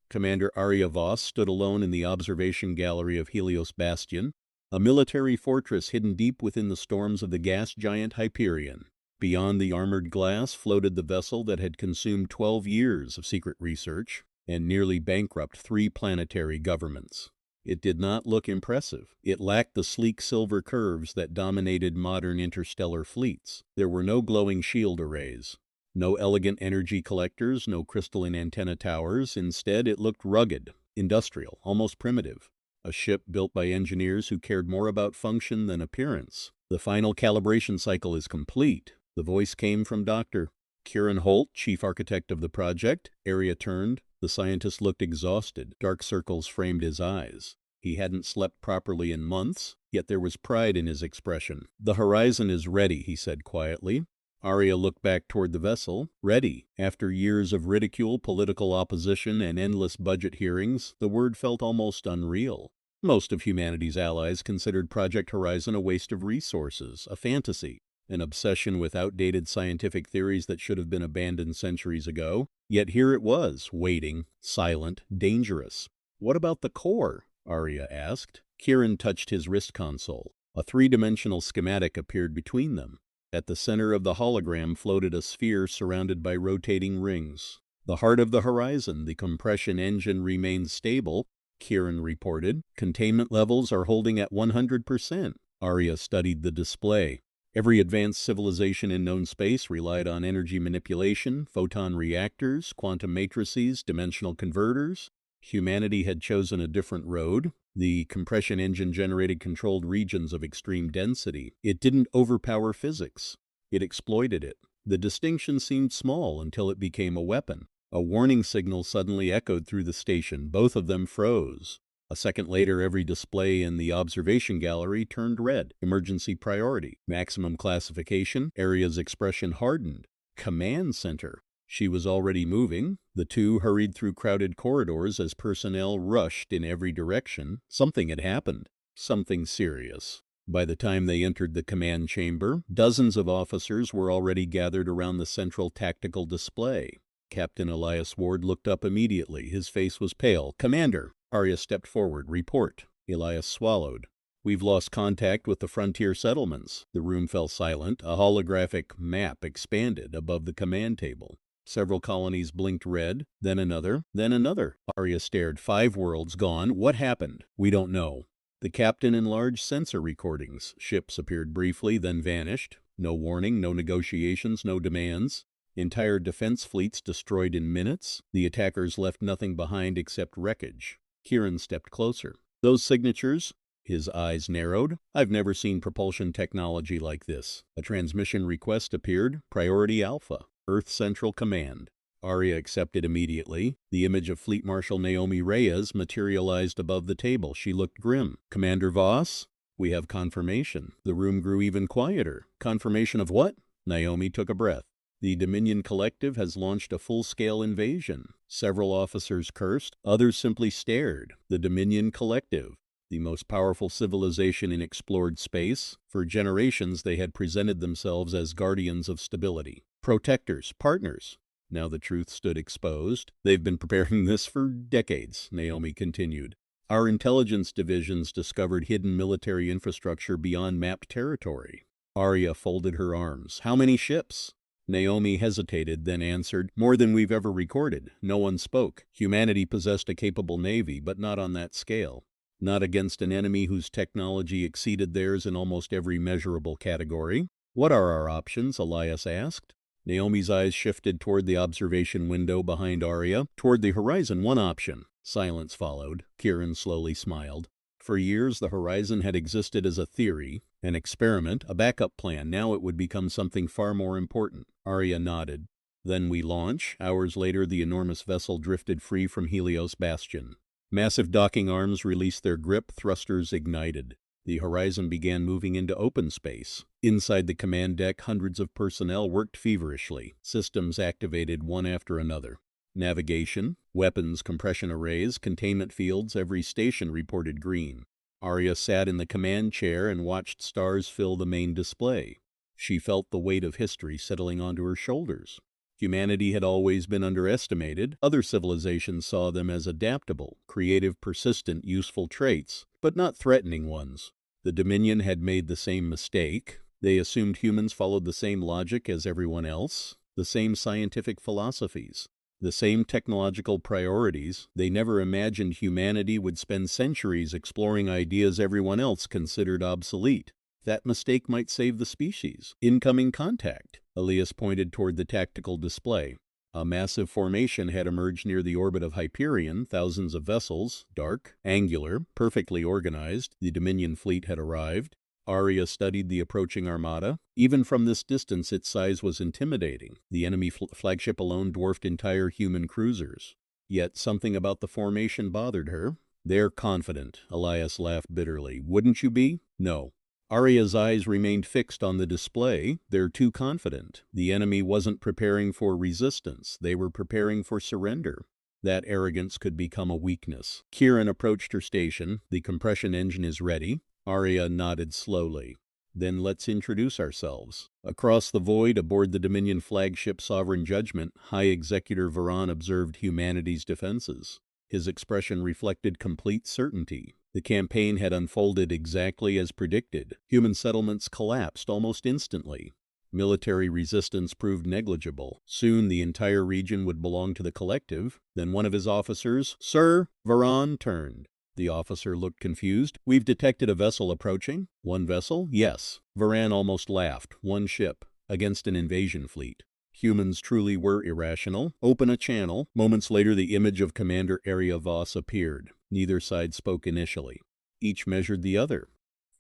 Commander Arya Voss stood alone in the observation gallery of Helios Bastion, a military fortress hidden deep within the storms of the gas giant Hyperion. Beyond the armored glass floated the vessel that had consumed 12 years of secret research and nearly bankrupt 3 planetary governments. It did not look impressive. It lacked the sleek silver curves that dominated modern interstellar fleets. There were no glowing shield arrays, no elegant energy collectors, no crystalline antenna towers. Instead, it looked rugged, industrial, almost primitive. A ship built by engineers who cared more about function than appearance. "The final calibration cycle is complete." The voice came from Dr. Kieran Holt, chief architect of the project. Arya turned. The scientist looked exhausted. Dark circles framed his eyes. He hadn't slept properly in months, yet there was pride in his expression. "The horizon is ready," he said quietly. Arya looked back toward the vessel. Ready. After years of ridicule, political opposition, and endless budget hearings, the word felt almost unreal. Most of humanity's allies considered Project Horizon a waste of resources, a fantasy, an obsession with outdated scientific theories that should have been abandoned centuries ago. Yet here it was, waiting, silent, dangerous. "What about the core?" Arya asked. Kieran touched his wrist console. A 3-dimensional schematic appeared between them. At the center of the hologram floated a sphere surrounded by rotating rings. "The heart of the horizon, the compression engine remains stable," Kieran reported. "Containment levels are holding at 100%. Arya studied the display. Every advanced civilization in known space relied on energy manipulation, photon reactors, quantum matrices, dimensional converters. Humanity had chosen a different road. The compression engine generated controlled regions of extreme density. It didn't overpower physics. It exploited it. The distinction seemed small until it became a weapon. A warning signal suddenly echoed through the station. Both of them froze. A second later, every display in the observation gallery turned red. Emergency priority. Maximum classification. Arya's expression hardened. Command center. She was already moving. The two hurried through crowded corridors as personnel rushed in every direction. Something had happened. Something serious. By the time they entered the command chamber, dozens of officers were already gathered around the central tactical display. Captain Elias Ward looked up immediately. His face was pale. "Commander!" Arya stepped forward. "Report." Elias swallowed. "We've lost contact with the frontier settlements." The room fell silent. A holographic map expanded above the command table. Several colonies blinked red, then another, then another. Arya stared. 5 worlds gone. What happened? "We don't know." The captain enlarged sensor recordings. Ships appeared briefly, then vanished. No warning, no negotiations, no demands. Entire defense fleets destroyed in minutes. The attackers left nothing behind except wreckage. Kieran stepped closer. "Those signatures?" His eyes narrowed. "I've never seen propulsion technology like this." A transmission request appeared. Priority Alpha. Earth Central Command. Arya accepted immediately. The image of Fleet Marshal Naomi Reyes materialized above the table. She looked grim. "Commander Voss, we have confirmation." The room grew even quieter. "Confirmation of what?" Naomi took a breath. "The Dominion Collective has launched a full-scale invasion." Several officers cursed. Others simply stared. The Dominion Collective, the most powerful civilization in explored space. For generations, they had presented themselves as guardians of stability. Protectors, partners. Now the truth stood exposed. "They've been preparing this for decades," Naomi continued. "Our intelligence divisions discovered hidden military infrastructure beyond mapped territory." Arya folded her arms. "How many ships?" Naomi hesitated, then answered, "More than we've ever recorded." No one spoke. Humanity possessed a capable navy, but not on that scale. Not against an enemy whose technology exceeded theirs in almost every measurable category. "What are our options?" Elias asked. Naomi's eyes shifted toward the observation window behind Arya. "Toward the horizon, one option." Silence followed. Kieran slowly smiled. For years, the horizon had existed as a theory, an experiment, a backup plan. Now it would become something far more important. Arya nodded. "Then we launch." Hours later, the enormous vessel drifted free from Helios Bastion. Massive docking arms released their grip. Thrusters ignited. The horizon began moving into open space. Inside the command deck, hundreds of personnel worked feverishly. Systems activated one after another. Navigation, weapons, compression arrays, containment fields, every station reported green. Arya sat in the command chair and watched stars fill the main display. She felt the weight of history settling onto her shoulders. Humanity had always been underestimated. Other civilizations saw them as adaptable, creative, persistent, useful traits, but not threatening ones. The Dominion had made the same mistake. They assumed humans followed the same logic as everyone else, the same scientific philosophies, the same technological priorities. They never imagined humanity would spend centuries exploring ideas everyone else considered obsolete. That mistake might save the species. Incoming contact. Elias pointed toward the tactical display. A massive formation had emerged near the orbit of Hyperion, thousands of vessels, dark, angular, perfectly organized. The Dominion fleet had arrived. Arya studied the approaching armada. Even from this distance, its size was intimidating. The enemy flagship alone dwarfed entire human cruisers. Yet something about the formation bothered her. "They're confident," Elias laughed bitterly. "Wouldn't you be?" "No." Arya's eyes remained fixed on the display. "They're too confident. The enemy wasn't preparing for resistance. They were preparing for surrender." That arrogance could become a weakness. Kieran approached her station. "The compression engine is ready." Arya nodded slowly. "Then let's introduce ourselves." Across the void, aboard the Dominion flagship Sovereign Judgment, High Executor Varan observed humanity's defenses. His expression reflected complete certainty. The campaign had unfolded exactly as predicted. Human settlements collapsed almost instantly. Military resistance proved negligible. Soon the entire region would belong to the collective. Then one of his officers, "Sir," Varan turned. The officer looked confused. "We've detected a vessel approaching." "One vessel?" "Yes." Varan almost laughed. "One ship, against an invasion fleet." Humans truly were irrational. "Open a channel." Moments later, the image of Commander Arya Voss appeared. Neither side spoke initially. Each measured the other.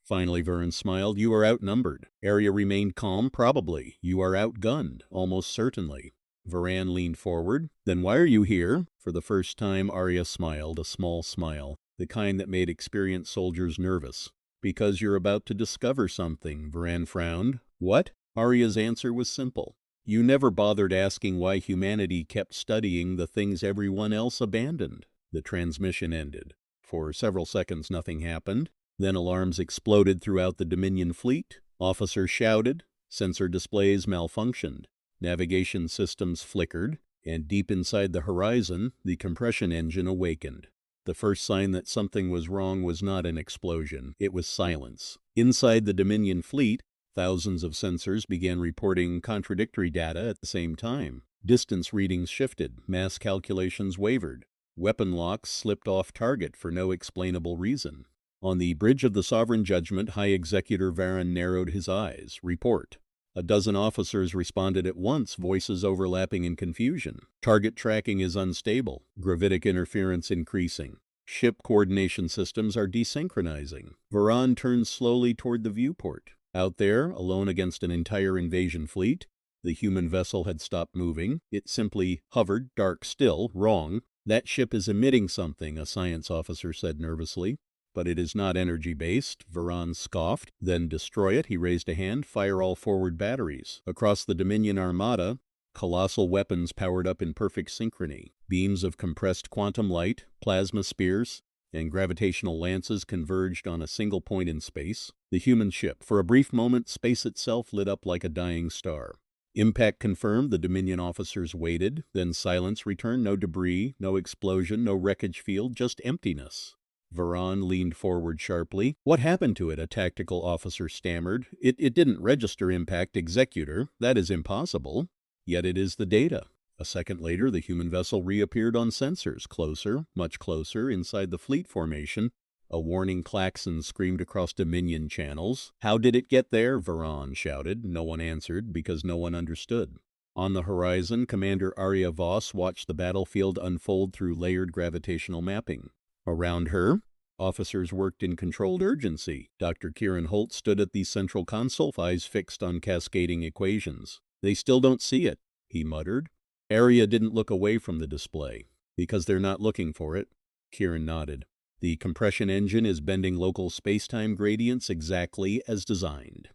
Finally, Varan smiled. "You are outnumbered." Arya remained calm. "Probably. You are outgunned." "Almost certainly." Varan leaned forward. "Then why are you here?" For the first time, Arya smiled, a small smile, the kind that made experienced soldiers nervous. "Because you're about to discover something." Varan frowned. "What?" Arya's answer was simple. "You never bothered asking why humanity kept studying the things everyone else abandoned." The transmission ended. For several seconds nothing happened. Then alarms exploded throughout the Dominion fleet. Officers shouted. Sensor displays malfunctioned. Navigation systems flickered. And deep inside the horizon, the compression engine awakened. The first sign that something was wrong was not an explosion. It was silence. Inside the Dominion fleet, thousands of sensors began reporting contradictory data at the same time. Distance readings shifted. Mass calculations wavered. Weapon locks slipped off target for no explainable reason. On the bridge of the Sovereign Judgment, High Executor Varan narrowed his eyes. "Report." A dozen officers responded at once, voices overlapping in confusion. "Target tracking is unstable. Gravitic interference increasing. Ship coordination systems are desynchronizing." Varan turned slowly toward the viewport. Out there, alone against an entire invasion fleet, the human vessel had stopped moving. It simply hovered, dark still. "Wrong. That ship is emitting something," a science officer said nervously. "But it is not energy-based," Varan scoffed. "Then destroy it." He raised a hand. "Fire all forward batteries." Across the Dominion armada, colossal weapons powered up in perfect synchrony. Beams of compressed quantum light, plasma spears, and gravitational lances converged on a single point in space. The human ship. For a brief moment, space itself lit up like a dying star. Impact confirmed. The Dominion officers waited. Then silence returned. No debris, no explosion, no wreckage field, just emptiness. Varan leaned forward sharply. "What happened to it?" a tactical officer stammered. It didn't register impact, Executor. That is impossible." "Yet it is the data." A second later, the human vessel reappeared on sensors, closer, much closer, inside the fleet formation. A warning klaxon screamed across Dominion channels. "How did it get there?" Varan shouted. No one answered, because no one understood. On the horizon, Commander Arya Voss watched the battlefield unfold through layered gravitational mapping. Around her, officers worked in controlled urgency. Dr. Kieran Holt stood at the central console, eyes fixed on cascading equations. "They still don't see it," he muttered. Arya didn't look away from the display. "Because they're not looking for it." Kieran nodded. "The compression engine is bending local space-time gradients exactly as designed."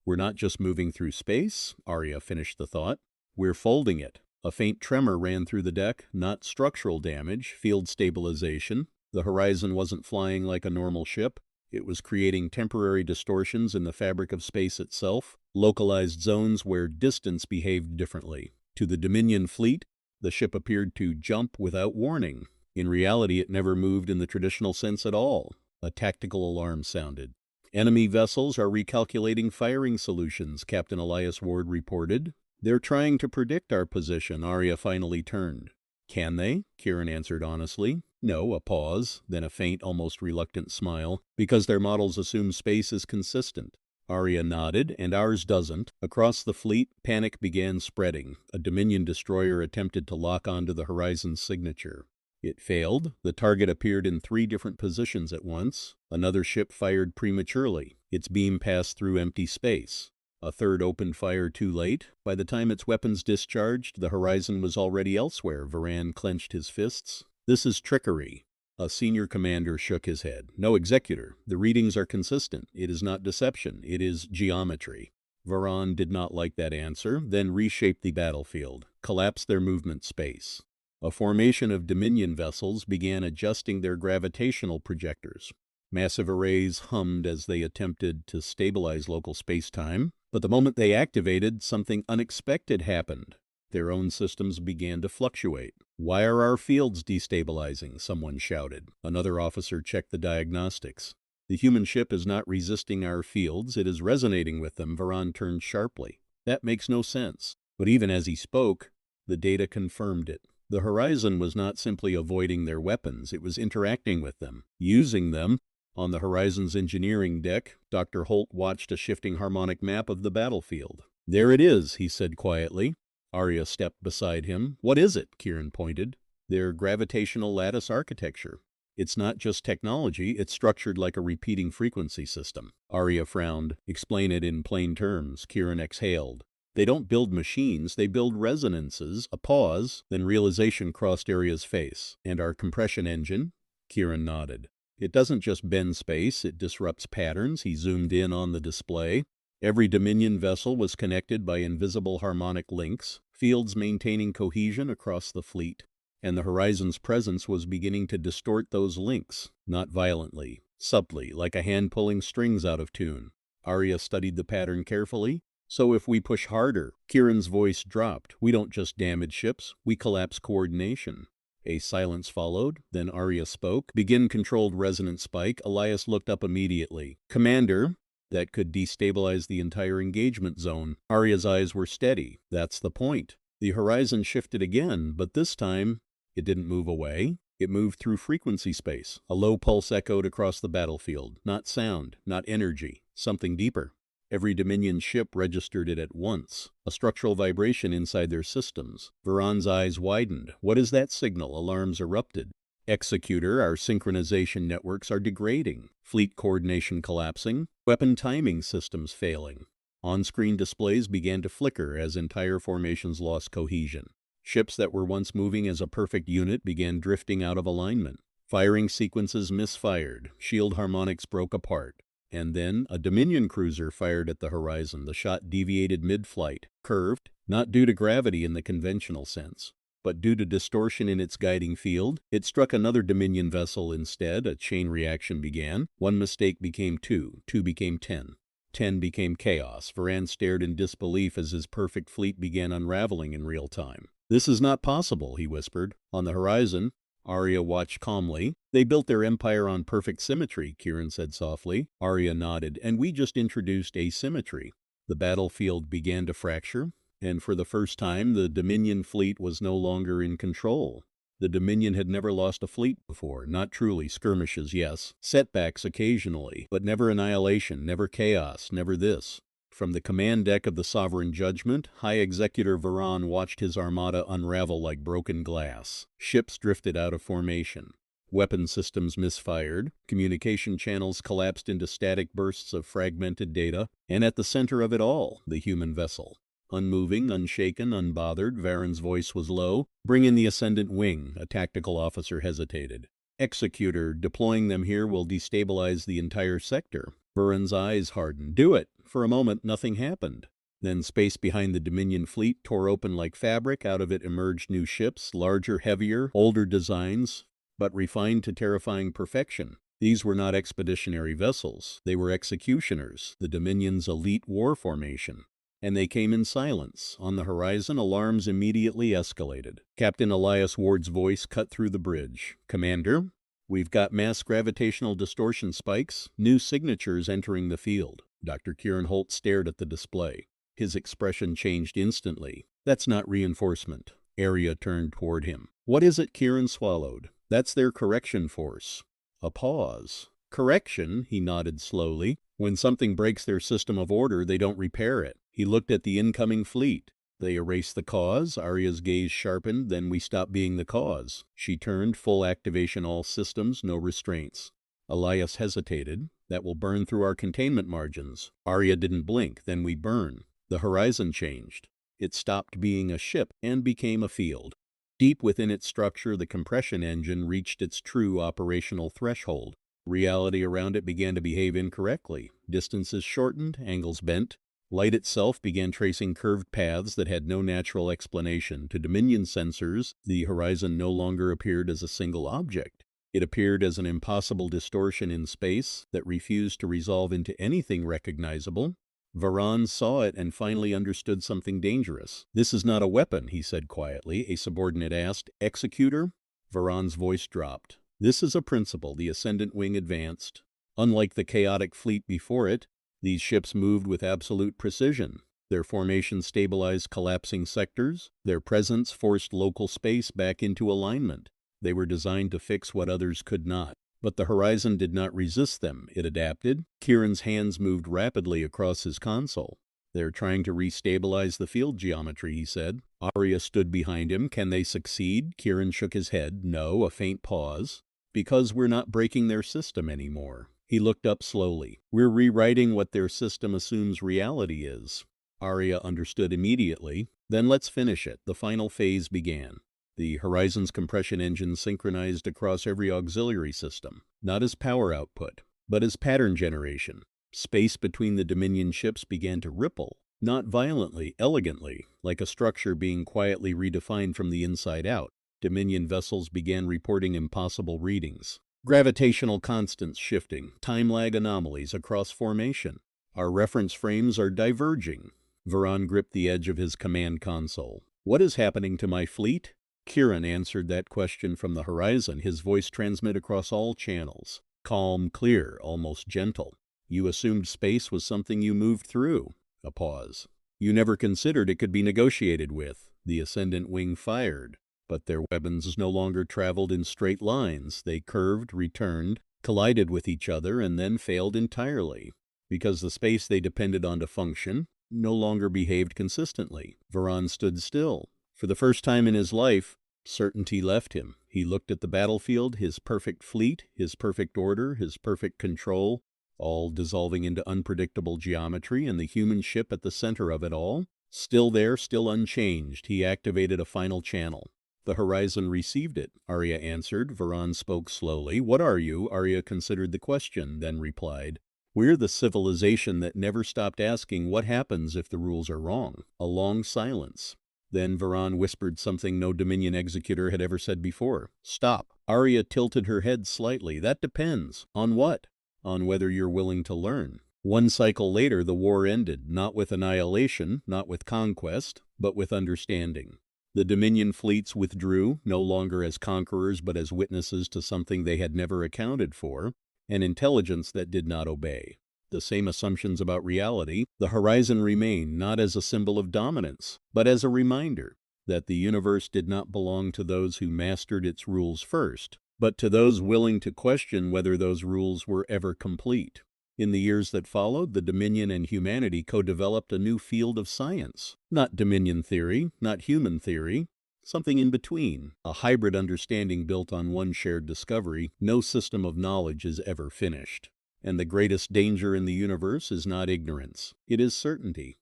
"We're not just moving through space," Arya finished the thought. "We're folding it." A faint tremor ran through the deck, not structural damage, field stabilization. The horizon wasn't flying like a normal ship. It was creating temporary distortions in the fabric of space itself, localized zones where distance behaved differently. To the Dominion fleet, the ship appeared to jump without warning. In reality, it never moved in the traditional sense at all. A tactical alarm sounded. Enemy vessels are recalculating firing solutions, Captain Elias Ward reported. They're trying to predict our position, Arya finally turned. Can they? Kieran answered honestly. No, a pause, then a faint, almost reluctant smile, because their models assume space is consistent. Arya nodded, and ours doesn't. Across the fleet, panic began spreading. A Dominion destroyer attempted to lock onto the Horizon's signature. It failed. The target appeared in 3 different positions at once. Another ship fired prematurely. Its beam passed through empty space. A third opened fire too late. By the time its weapons discharged, the Horizon was already elsewhere. Varan clenched his fists. This is trickery. A senior commander shook his head. No, Executor. The readings are consistent. It is not deception. It is geometry. Varan did not like that answer, then reshaped the battlefield, collapsed their movement space. A formation of Dominion vessels began adjusting their gravitational projectors. Massive arrays hummed as they attempted to stabilize local space-time, but the moment they activated, something unexpected happened. Their own systems began to fluctuate. Why are our fields destabilizing? Someone shouted. Another officer checked the diagnostics. The human ship is not resisting our fields, it is resonating with them. Varan turned sharply. That makes no sense. But even as he spoke, the data confirmed it. The Horizon was not simply avoiding their weapons, it was interacting with them, using them. On the Horizon's engineering deck, Dr. Holt watched a shifting harmonic map of the battlefield. There it is, he said quietly. Arya stepped beside him. What is it? Kieran pointed. Their gravitational lattice architecture. It's not just technology, it's structured like a repeating frequency system. Arya frowned. Explain it in plain terms. Kieran exhaled. They don't build machines, they build resonances. A pause, then realization crossed Arya's face. And our compression engine? Kieran nodded. It doesn't just bend space, it disrupts patterns. He zoomed in on the display. Every Dominion vessel was connected by invisible harmonic links, fields maintaining cohesion across the fleet. And the Horizon's presence was beginning to distort those links, not violently, subtly, like a hand pulling strings out of tune. Arya studied the pattern carefully. So if we push harder, Kieran's voice dropped. We don't just damage ships, we collapse coordination. A silence followed, then Arya spoke. Begin controlled resonance spike. Elias looked up immediately. Commander, that could destabilize the entire engagement zone. Arya's eyes were steady. That's the point. The Horizon shifted again, but this time, it didn't move away. It moved through frequency space. A low pulse echoed across the battlefield. Not sound, not energy, something deeper. Every Dominion ship registered it at once, a structural vibration inside their systems. Varan's eyes widened. What is that signal? Alarms erupted. Executor, our synchronization networks are degrading. Fleet coordination collapsing. Weapon timing systems failing. On-screen displays began to flicker as entire formations lost cohesion. Ships that were once moving as a perfect unit began drifting out of alignment. Firing sequences misfired. Shield harmonics broke apart. And then a Dominion cruiser fired at the Horizon. The shot deviated mid-flight, curved, not due to gravity in the conventional sense, but due to distortion in its guiding field. It struck another Dominion vessel instead. A chain reaction began. One mistake became 2, 2 became 10. 10 became chaos. Varan stared in disbelief as his perfect fleet began unraveling in real time. This is not possible, he whispered. On the Horizon, Arya watched calmly. They built their empire on perfect symmetry, Kieran said softly. Arya nodded. And we just introduced asymmetry. The battlefield began to fracture, and for the first time, the Dominion fleet was no longer in control. The Dominion had never lost a fleet before, not truly. Skirmishes, yes. Setbacks occasionally, but never annihilation, never chaos, never this. From the command deck of the Sovereign Judgment, High Executor Varan watched his armada unravel like broken glass. Ships drifted out of formation. Weapon systems misfired. Communication channels collapsed into static bursts of fragmented data. And at the center of it all, the human vessel. Unmoving, unshaken, unbothered, Varan's voice was low. Bring in the Ascendant Wing, a tactical officer hesitated. Executor, deploying them here will destabilize the entire sector. Varan's eyes hardened. Do it! For a moment, nothing happened. Then space behind the Dominion fleet tore open like fabric. Out of it emerged new ships, larger, heavier, older designs, but refined to terrifying perfection. These were not expeditionary vessels. They were executioners, the Dominion's elite war formation. And they came in silence. On the horizon, alarms immediately escalated. Captain Elias Ward's voice cut through the bridge. "Commander, we've got mass gravitational distortion spikes, new signatures entering the field." Dr. Kieran Holt stared at the display. His expression changed instantly. "That's not reinforcement." Arya turned toward him. "What is it?" Kieran swallowed. "That's their correction force." A pause. "Correction," he nodded slowly. "When something breaks their system of order, they don't repair it." He looked at the incoming fleet. "They erase the cause." Arya's gaze sharpened. "Then we stop being the cause." She turned, full activation, all systems, no restraints. Elias hesitated. "That will burn through our containment margins." Arya didn't blink. "Then we burn." The horizon changed. It stopped being a ship and became a field. Deep within its structure, the compression engine reached its true operational threshold. Reality around it began to behave incorrectly. Distances shortened, angles bent. Light itself began tracing curved paths that had no natural explanation. To Dominion sensors, the horizon no longer appeared as a single object. It appeared as an impossible distortion in space that refused to resolve into anything recognizable. Varan saw it and finally understood something dangerous. "This is not a weapon," he said quietly. A subordinate asked, "Executor?" Varan's voice dropped. "This is a principle." The Ascendant Wing advanced. Unlike the chaotic fleet before it, these ships moved with absolute precision. Their formation stabilized collapsing sectors. Their presence forced local space back into alignment. They were designed to fix what others could not. But the horizon did not resist them. It adapted. Kieran's hands moved rapidly across his console. "They're trying to restabilize the field geometry," he said. Arya stood behind him. "Can they succeed?" Kieran shook his head. "No." A faint pause. "Because we're not breaking their system anymore." He looked up slowly. "We're rewriting what their system assumes reality is." Arya understood immediately. "Then let's finish it." The final phase began. The horizon's compression engine synchronized across every auxiliary system, not as power output, but as pattern generation. Space between the Dominion ships began to ripple, not violently, elegantly, like a structure being quietly redefined from the inside out. Dominion vessels began reporting impossible readings. Gravitational constants shifting, time lag anomalies across formation. "Our reference frames are diverging." Varan gripped the edge of his command console. "What is happening to my fleet?" Kieran answered that question from the horizon. His voice transmitted across all channels. Calm, clear, almost gentle. "You assumed space was something you moved through." A pause. "You never considered it could be negotiated with." The Ascendant Wing fired. But their weapons no longer traveled in straight lines. They curved, returned, collided with each other, and then failed entirely. Because the space they depended on to function no longer behaved consistently. Varan stood still. For the first time in his life, certainty left him. He looked at the battlefield, his perfect fleet, his perfect order, his perfect control, all dissolving into unpredictable geometry, and the human ship at the center of it all, still there, still unchanged. He activated a final channel. "The horizon received it," Arya answered. Varan spoke slowly. "What are you?" Arya considered the question, then replied, "We're the civilization that never stopped asking what happens if the rules are wrong." A long silence. Then Varan whispered something no Dominion executor had ever said before. "Stop." Arya tilted her head slightly. "That depends." "On what?" "On whether you're willing to learn." One cycle later, the war ended, not with annihilation, not with conquest, but with understanding. The Dominion fleets withdrew, no longer as conquerors but as witnesses to something they had never accounted for, an intelligence that did not obey. The same assumptions about reality. The horizon remained not as a symbol of dominance, but as a reminder that the universe did not belong to those who mastered its rules first, but to those willing to question whether those rules were ever complete. In the years that followed, the Dominion and humanity co-developed a new field of science. Not Dominion theory, not human theory, something in between, a hybrid understanding built on one shared discovery. No system of knowledge is ever finished. And the greatest danger in the universe is not ignorance, it is certainty.